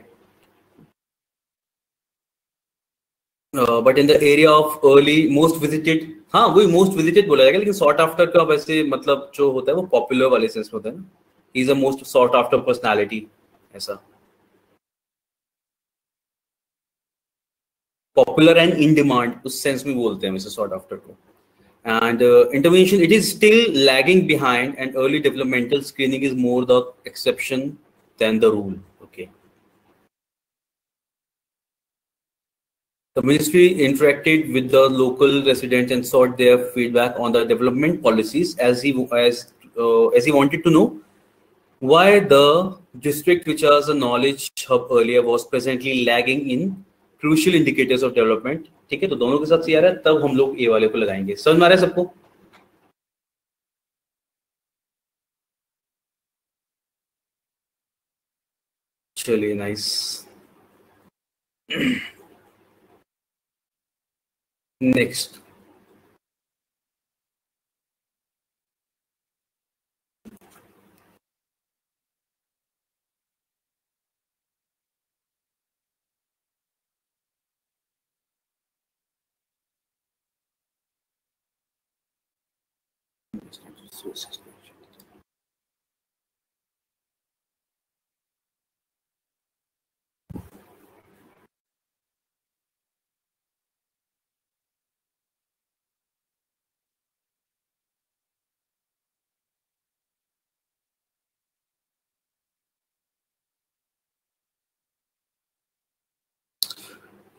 but in the area of early most visited, हाँ वही मोस्ट विजिटेड बोला जाएगा, लेकिन सॉर्ट आफ्टर का वैसे मतलब जो होता है वो पॉपुलर वाले सेंस में होता है ना, he is a most sought after personality, ऐसा। पॉपुलर एंड इन डिमांड उस सेंस में बोलते हैं वैसे सॉर्ट आफ्टर को। And intervention, it is still lagging behind, and early developmental screening is more the exception than the rule. Okay, the ministry interacted with the local residents and sought their feedback on the development policies, as he wanted to know why the district, which was a knowledge hub earlier, was presently lagging in crucial indicators of development. ठीक है, तो दोनों के साथ सी आ रहा है, तब हम लोग ए वाले को लगाएंगे। समझ में आ रहा है सबको? चलिए, नाइस। नेक्स्ट।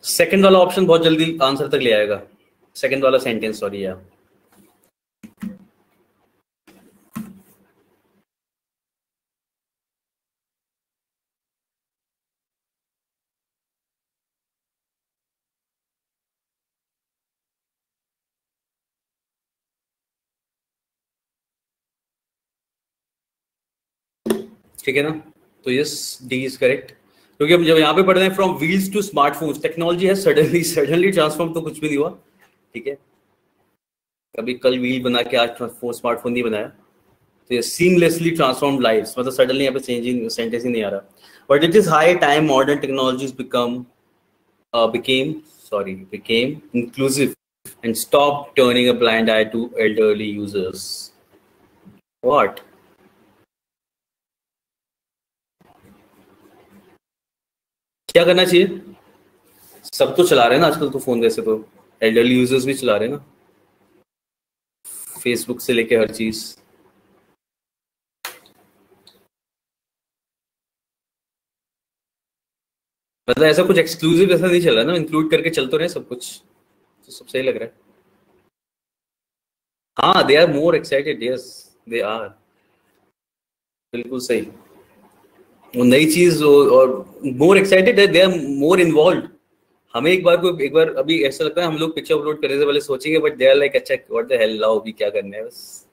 सेकंड वाला ऑप्शन बहुत जल्दी आंसर तक ले आएगा, सेकंड वाला सेंटेंस, सॉरी यार। ठीक है ना, तो यस, डी इज करेक्ट। क्योंकि हम जब यहाँ पे पढ़ रहे हैं from wheels to smartphones, technology है सडनली ट्रांसफॉर्म, तो कुछ भी नहीं हुआ, ठीक है। कभी कल व्हील बना के आज स्मार्टफोन नहीं बनाया, तो ये सीमलेसली ट्रांसफॉर्म्ड लाइव्स, मतलब सडनली यहाँ पे चेंजिंग सेंटेंस ही नहीं आ रहा। But it is high time modern technologies became inclusive and stop turning a blind eye to elderly users. What? क्या करना चाहिए? सब तो चला रहे हैं ना आजकल तो फोन, वैसे तो एल्डरली यूजर्स भी चला रहे हैं ना, फेसबुक से लेके हर चीज। मतलब ऐसा कुछ एक्सक्लूसिव ऐसा नहीं चल रहा ना, इंक्लूड करके चल तो रहे सब कुछ, तो सब सही लग रहा है। हाँ, they are more excited, yes they are, बिल्कुल सही। वो नई चीज और मोर एक्साइटेड है, दे आर मोर इन्वॉल्व। हमें एक बार अभी ऐसा लगता है हम लोग पिक्चर अपलोड करने से पहले सोचेंगे, बट दे आर लाइक अच्छा व्हाट द हेल, लाओ अभी क्या करना है, बस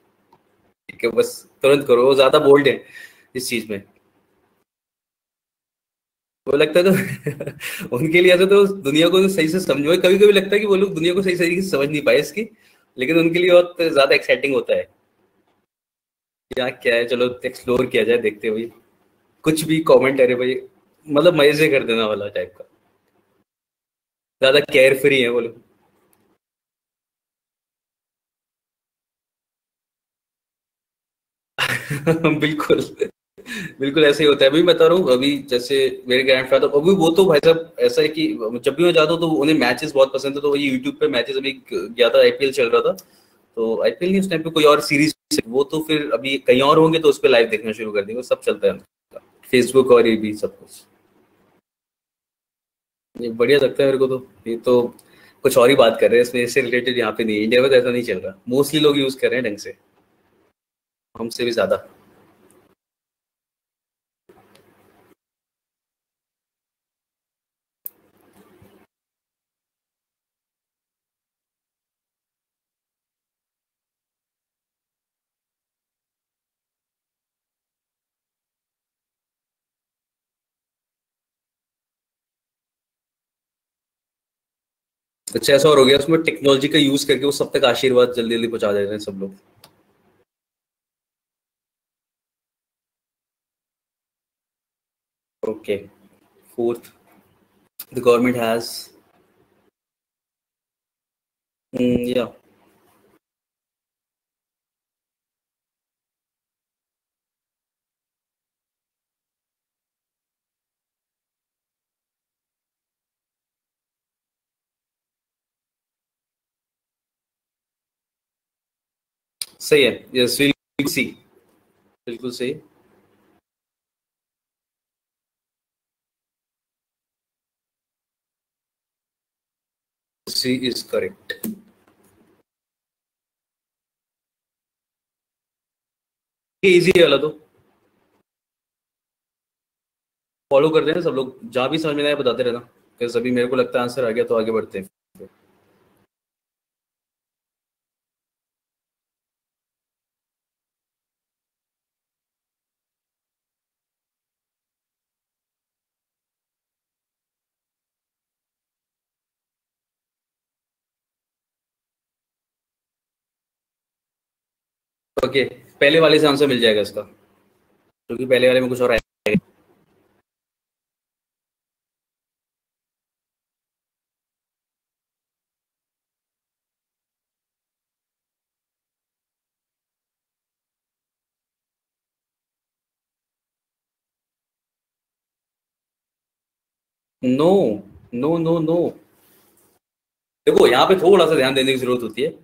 ठीक है, बस तुरंत करो। वो ज्यादा बोल्ड है इस चीज में, वो लगता है तो उनके लिए ऐसा, तो दुनिया को सही से समझो। कभी कभी लगता है कि वो लोग दुनिया को सही तरीके से समझ नहीं पाए इसकी, लेकिन उनके लिए बहुत ज्यादा एक्साइटिंग होता है। क्या है, चलो एक्सप्लोर किया जाए, देखते हुए कुछ भी कमेंट अरे भाई, मतलब मजे से कर देना वाला टाइप का, ज्यादा केयर फ्री है वो लोग। बिल्कुल बिल्कुल ऐसे ही होता है। अभी मैं बता रहा हूँ, अभी जैसे मेरे ग्रैंडफादर, अभी वो तो भाई साहब ऐसा है कि जब भी मैं जाता हूँ तो उन्हें मैचेस बहुत पसंद है, तो वही यूट्यूब पे मैचेस, अभी गया था आईपीएल चल रहा था, तो आईपीएल नहीं उस टाइम पे कोई और सीरीज, वो तो फिर अभी कहीं और होंगे तो उस पर लाइव देखना शुरू कर देंगे, सब चलता है फेसबुक और ये भी सब कुछ। ये बढ़िया लगता है मेरे को, तो ये तो कुछ और ही बात कर रहे हैं इसमें, इससे रिलेटेड यहाँ पे नहीं, इंडिया में तो ऐसा नहीं चल रहा, मोस्टली लोग यूज कर रहे हैं ढंग से, हमसे भी ज्यादा। अच्छा ऐसा और हो गया उसमें, टेक्नोलॉजी का यूज करके वो सब तक आशीर्वाद जल्दी जल्दी पहुंचा दे रहे हैं सब लोग। Okay, fourth, the government has या सही है, यस विल सी, बिल्कुल सही। सी इज करेक्ट। इजी है वाला, तो फॉलो करते हैं सब लोग, जहां भी समझ में आए बताते रहना, फिर सभी मेरे को लगता है आंसर आ गया तो आगे बढ़ते हैं। ओके, पहले वाले से आंसर मिल जाएगा इसका, क्योंकि पहले वाले में कुछ और आएगा। नो नो नो नो, देखो यहाँ पे थोड़ा सा ध्यान देने की जरूरत होती है।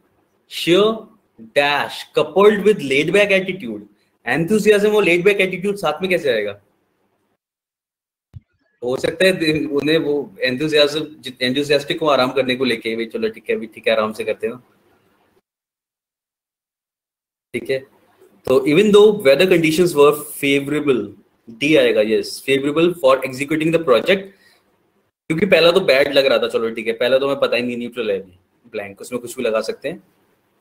Share dash coupled with laid back attitude, enthusiasm और लेड बैक एटीट्यूड साथ में कैसे आएगा? हो सकता है उन्हें वो एंथुसियास्टिक को आराम करने को लेके, भाई चलो ठीक है, अभी ठीक है, आराम से करते हैं ना, ठीक है। तो even though weather conditions were favourable, D आएगा, yes favourable for executing the project, क्योंकि पहला तो बैड लग रहा था, चलो ठीक है, पहला तो हमें पता ही नहीं, न्यूट्रल है, ब्लैंक, उसमें कुछ भी लगा सकते हैं,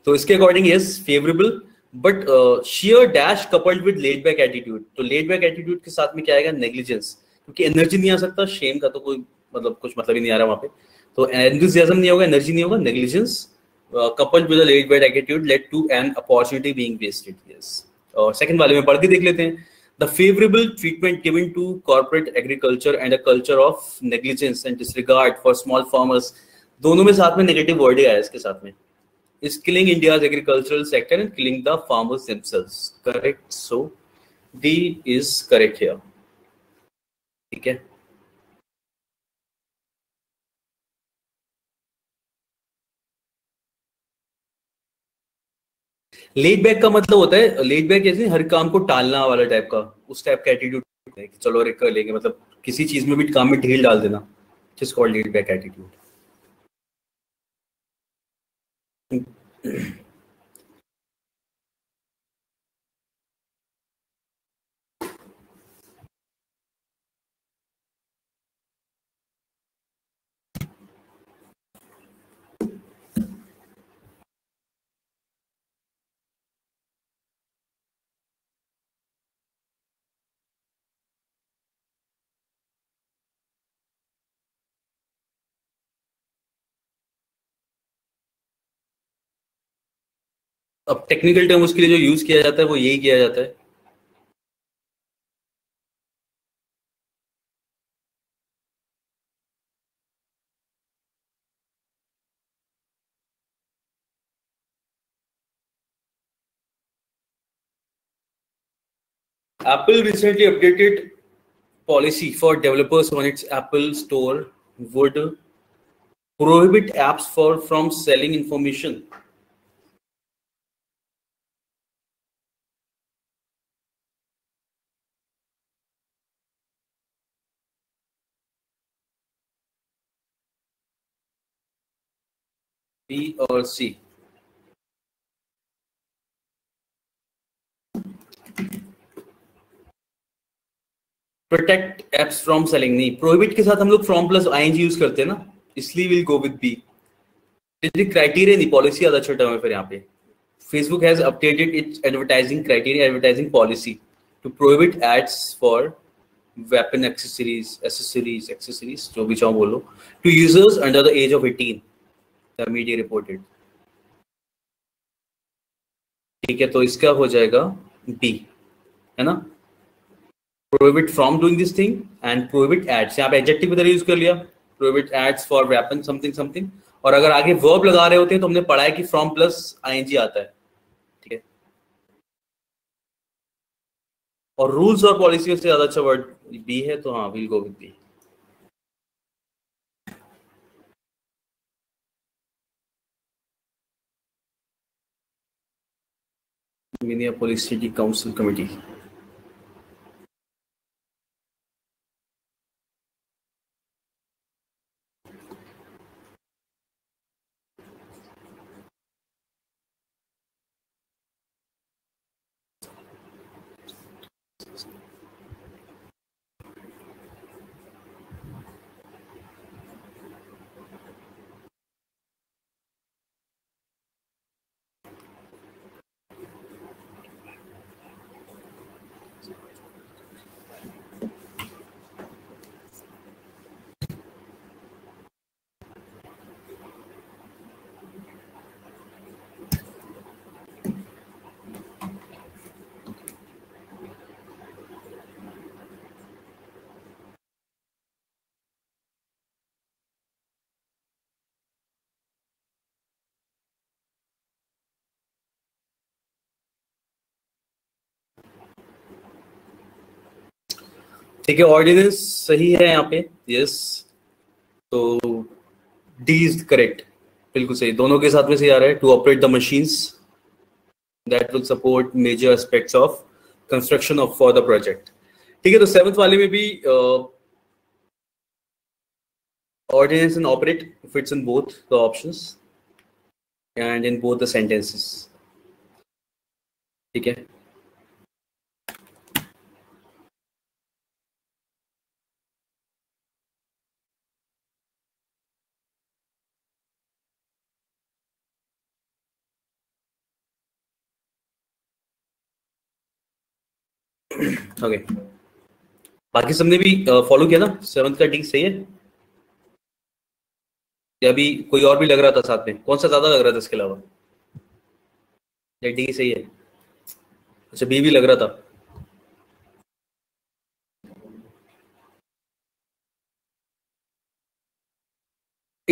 तो इसके according yes favourable. But share dash coupled with laid back attitude, तो लेड बैक एटीट्यूड के साथ में क्या आएगा? नेग्लिजेंस, क्योंकि एनर्जी नहीं आ सकता, शेम का तो कोई मतलब कुछ मतलब ही नहीं आ रहा वहां पे। तो एंथुसियाज्म नहीं होगा, एनर्जी नहीं होगा, negligence coupled with a laid back attitude led to an opportunity being wasted. Yes. और सेकंड वाले में पढ़ के देख लेते हैं। The favorable treatment given to corporate agriculture and a culture of negligence and disregard for small farmers, दोनों में साथ में नेगेटिव वर्ड ही आया इसके साथ में, is killing India's agricultural sector and killing the farmers themselves. Correct. So D is correct here. ठीक है। लेट बैक का मतलब होता है, लेट बैक जैसे हर काम को टालना वाला टाइप का, उस टाइप का एटीट्यूड है कि चलो अरे कर लेंगे, मतलब किसी चीज में भी काम में ढील डाल देना, जिस कॉल्ड लेट बैक एटीट्यूड। अब टेक्निकल टर्म उसके लिए जो यूज किया जाता है वो यही किया जाता है। Apple recently updated policy for developers on its Apple Store would prohibit apps from selling information. B or C? Protect apps from selling नहीं, प्रोहिबिट के साथ हम लोग फ्रॉम प्लस आईएनजी यूज करते हैं ना, इसलिए will go with B. Criteria नहीं, पॉलिसी ज्यादा अच्छा टर्म है फिर यहाँ पे। Facebook has updated its advertising criteria, advertising policy to prohibit ads for weapon accessories, जो भी चाहो बोलो, to users under the age of 18, the media reported. ठीक है, तो इसका हो जाएगा B, है ना? Prohibit from doing this thing and prohibit ads, यहाँ पे adjective की तरह यूज कर लिया, prohibit ads for weapon something something, और अगर आगे verb लगा रहे होते हैं तो हमने पढ़ा है कि from plus ing आता है, ठीक है? और रूल्स और पॉलिसी से ज्यादा अच्छा वर्ड बी है, तो हाँ will go with B. Minneapolis City Council Committee. ठीक है, ऑर्डिनेंस सही है यहाँ पे, यस, तो डी इज करेक्ट, बिल्कुल सही, दोनों के साथ में सही आ रहा है। To operate the machines that will support major aspects of construction of for the project. ठीक है, तो सेवंथ वाले में भी ordinance and operate fits in both the options and in both the sentences. ठीक है, okay. बाकी सबने भी फॉलो किया ना 7th का डी सही है, या अभी कोई और भी लग रहा था साथ में? कौन सा ज्यादा लग रहा था इसके अलावा? या डी सही है? अच्छा बी भी लग रहा था।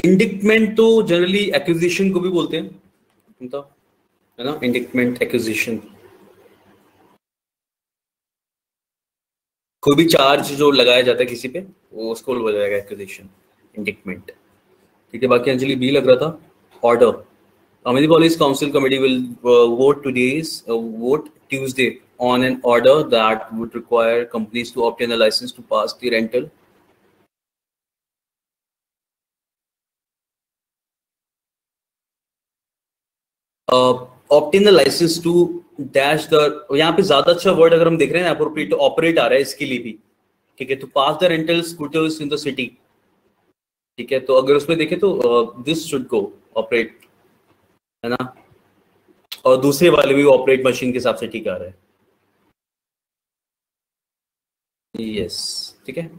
इंडिक्टमेंट तो जनरली एक्विजिशन को भी बोलते हैं तो, है ना, इंडिक्टमेंट एक्विजिशन। कोई भी चार्ज जो लगाया जाता है किसी पे वो उसको बोला जाएगा एक्विजिशन, इंडिक्टमेंट। ठीक है, बाकी अंजलि बी लग रहा था। Order, Amity Police Council Committee will vote Tuesday on an order that would require companies to obtain a license to pass the rental. Obtain the license to dash the, यहाँ पे ज्यादा अच्छा वर्ड अगर हम देख रहे हैं appropriate, ऑपरेट आ रहा है इसके लिए भी। ठीक है, तो pass the rental scooters in the city. ठीक है, तो अगर उसमें देखें तो दिस शुड गो ऑपरेट, है ना, और दूसरे वाले भी ऑपरेट मशीन के हिसाब से ठीक आ रहा है। यस ठीक है,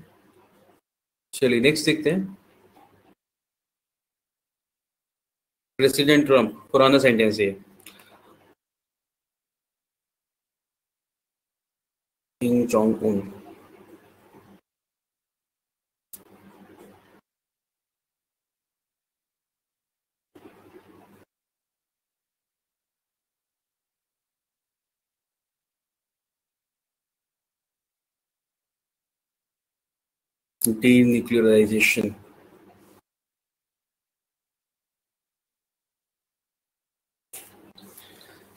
चलिए नेक्स्ट देखते हैं। प्रेसिडेंट ट्रम्प, पुराना सेंटेंस है। Kim Jong Un, denuclearisation.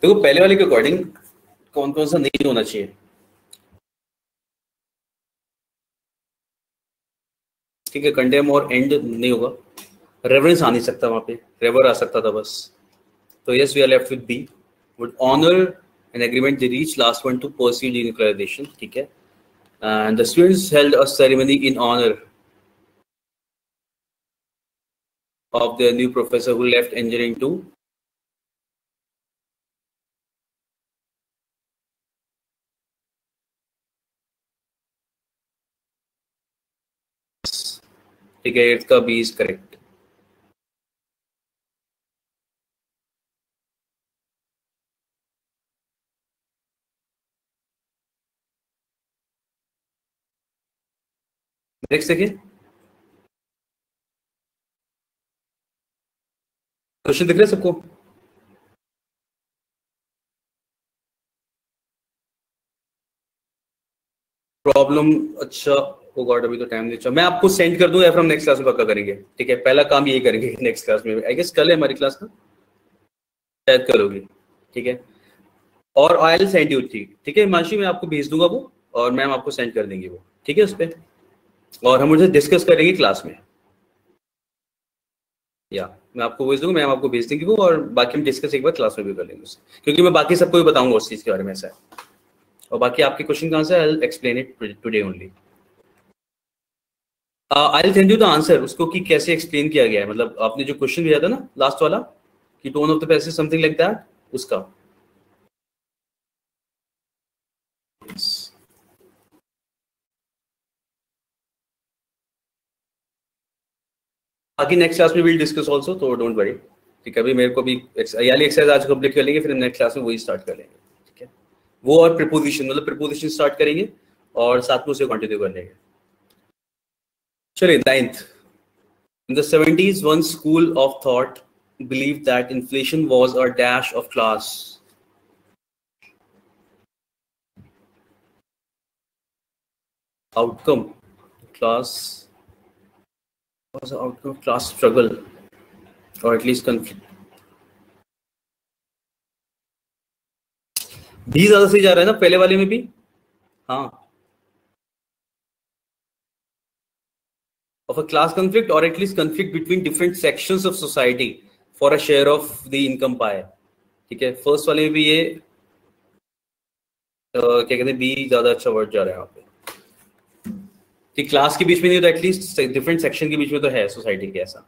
देखो पहले वाले के अकॉर्डिंग कौन कौन सा नहीं होना चाहिए। ठीक है, कंडेम और एंड नहीं होगा, रेफरेंस आ नहीं सकता वहां पे, रेवर आ सकता था बस। तो yes we are left with B, would honour an agreement they reach last one to pursue denuclearisation. ठीक है, and the students held a ceremony in honor of their new professor who left engineering to ठीक है, इसका B is correct. Next देखिए, question दिख रहे सबको? Problem, अच्छा ओ गॉड अभी तो टाइम नहीं चाहिए, मैं आपको सेंड कर दूं या फिर हम नेक्स्ट क्लास में पक्का करेंगे। ठीक है, पहला काम यही करेंगे नेक्स्ट क्लास में, आई गेस कल है हमारी क्लास ना, शायद कल होगी। ठीक है, और आई विल सेंड यू। ठीक है हिमांशी, मैं आपको भेज दूंगा वो, और मैम आपको सेंड कर देंगे वो। ठीक है, उस पर और हम उसे डिस्कस करेंगे क्लास में, या मैं आपको भेज दूंगा, मैम आपको भेज देंगे वो, और बाकी हम डिस्कस एक बार क्लास में भी कर लेंगे उससे, क्योंकि मैं बाकी सबको भी बताऊंगा उस चीज के बारे में ऐसा है। और बाकी आपके क्वेश्चन कहाँ से, I will explain it today only. I will send you the answer उसको कि कैसे एक्सप्लेन किया गया है, मतलब आपने जो क्वेश्चन दिया था ना लास्ट वाला कि tone of the passage something like that, उसका। बाकी नेक्स्ट क्लास में विल डिस्कस आल्सो, तो डोंट वरी। ठीक है, अभी मेरे को भी याली एक्सरसाइज आज कंप्लीट कर लेंगे, फिर नेक्स्ट क्लास में वही स्टार्ट कर लेंगे। ठीक है, वो और प्रीपोजिशन, मतलब प्रीपोजिशन स्टार्ट करेंगे और साथ में उसे कंटिन्यू कर लेंगे। चलिए 9th, in the 70s one school of thought believed that inflation was a dash of class. Outcome, class was the outcome of class struggle or at least conflict. भी ज्यादा सही जा रहा है ना पहले वाले में भी। हाँ, of a class conflict or at least conflict between different sections of society for a share of the income pie. ठीक है, फर्स्ट वाले में भी ये क्या कहते हैं, बी ज्यादा अच्छा वर्ड जा रहा है यहाँ पे। ठीक, क्लास के बीच में नहीं तो एटलीस्ट डिफरेंट सेक्शन के बीच में तो है सोसाइटी के ऐसा।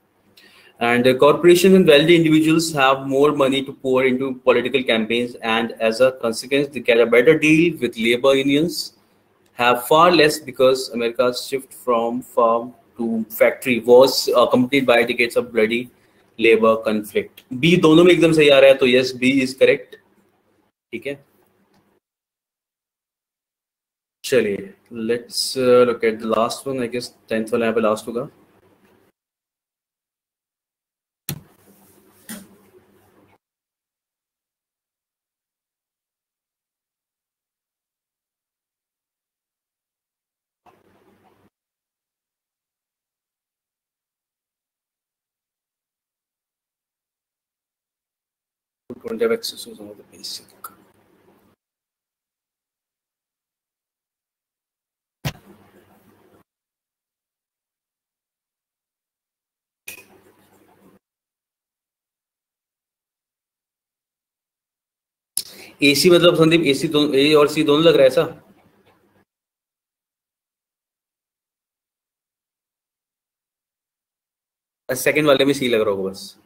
And corporations and wealthy individuals have more money to pour into political campaigns, and as a consequence, they get a better deal with labor unions have far less because America's shift from farm to factory was accompanied by decades of bloody labor conflict. B दोनों में एकदम सही आ रहा है, तो yes, B is correct. ठीक है, चलिए let's look at the last one. I guess 10th वाला यहाँ पे last होगा. Don't have access to some of the basic. AC मतलब संदीप AC दोनों A और C दोनों लग रहा है ऐसा? सेकंड वाले में C लग रहा होगा बस.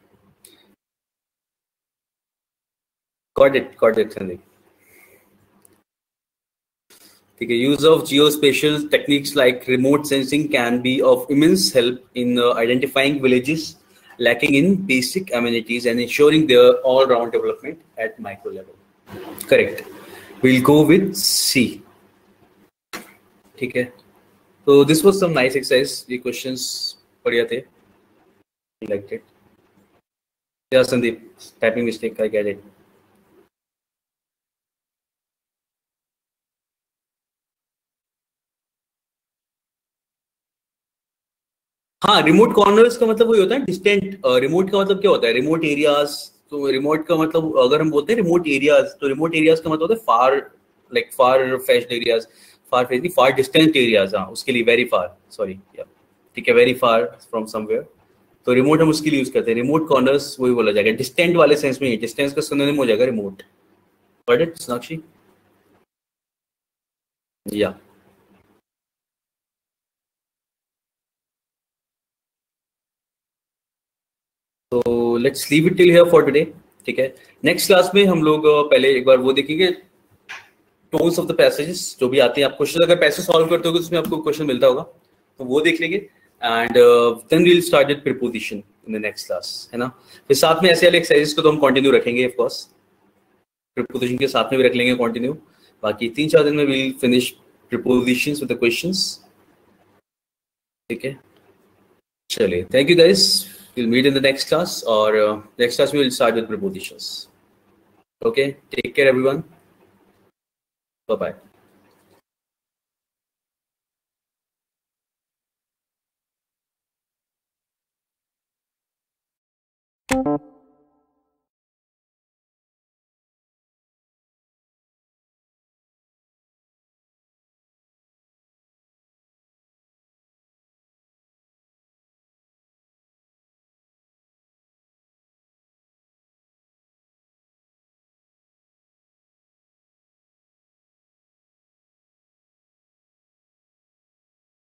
Got it Sandeep. ठीक है, use of geospatial techniques like remote sensing can be of immense help in identifying villages lacking in basic amenities and ensuring their all-round development at micro level. Correct. We'll go with C. ठीक है, so this was some nice exercise. ये questions बढ़िया थे. I liked it. Yeah, Sandeep, typing mistake. I get it. हाँ, remote corners का मतलब वही होता है डिस्टेंट. रिमोट का मतलब क्या होता है? Remote areas. तो रिमोट का मतलब अगर हम बोलते हैं रिमोट एरियाज, तो रिमोट एरियाज का मतलब होता है फार, लाइक फार फेच्ड एरियाज, फार डिस्टेंट एरियाज. हाँ, उसके लिए वेरी फार, सॉरी, ठीक है, वेरी फार फ्रॉम समवेयर. तो रिमोट हम उसके लिए यूज करते हैं. रिमोट कॉर्नर्स वही बोला जाएगा, डिस्टेंट वाले सेंस में. डिस्टेंस का सिनोनिम हो जाएगा रिमोट. Got it Sonakshi? या तो let's leave it till here for today. ठीक है, नेक्स्ट क्लास में हम लोग पहले एक बार वो देखेंगे टोन्स ऑफ द पैसेजेस जो भी आते हैं. आप क्वेश्चन अगर पैसेज सॉल्व करते हो तो उसमें आपको क्वेश्चन मिलता होगा, तो वो देख लेंगे. And then we will start with preposition in the next class, है ना. फिर साथ में ऐसे वाले एक्सरसाइजेस को तो हम कंटिन्यू रखेंगे, ऑफ कोर्स प्रीपोजिशन के साथ में भी रख लेंगे कंटिन्यू. बाकी 3-4 दिन में we will finish prepositions with the questions. ठीक है, चलिए, thank you guys. We'll meet in the next class, or next class we will start with prepositions. Okay, take care everyone. Bye bye.